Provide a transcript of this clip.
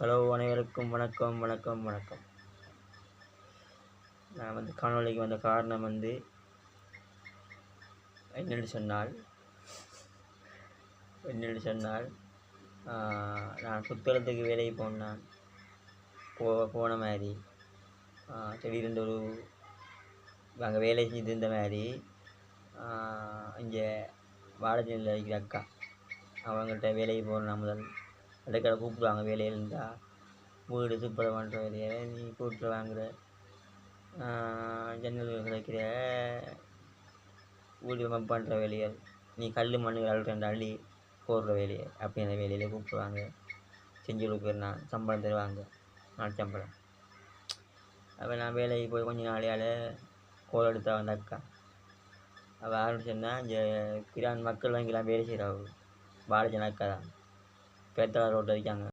Hello, அனைவருக்கும் வணக்கம் வணக்கம் வணக்கம். நான் காணொளிக்கு வந்த காரணம் என்னென்னு சொன்னால் நான் புத்தகத்துக்கு வேலைக்கு போன மாதிரி திடீரென்று அங்கே வேலை செஞ்சுட்டு இருந்த மாதிரி இங்கே வாழைச்சேரியில் இருக்கிற அக்கா அவங்கள்ட்ட வேலைக்கு போகிறேன். முதல் அடைக்கடை கூப்பிடுவாங்க. வேலையில் இருந்தால் வீடு சுப்பரம் பண்ணுற வேலையை நீ கூப்பிட்டு வாங்குற, ஜன்னல் கிடைக்கிற, வீடு பண்ணுற வேலையை, நீ கல் மண் அள்ளி போடுற வேலையை அப்படிங்கிற வேலையில் கூப்பிடுவாங்க. செஞ்சு கொடுக்குறேன். நான் சம்பளம் தருவாங்க, நாள் சம்பளம். அப்போ நான் வேலைக்கு போய் கொஞ்சம் நாளையால் கோல் எடுத்தா வந்த அக்கா அவள் ஆரம்பிச்சோன்னா இங்கே கிரான் மக்கள் வங்கிலாம் வேலை செய்கிறாங்க. வாழைச்சேரி அக்கா தான் பேத்தா ரோட்டில் இருக்காங்க.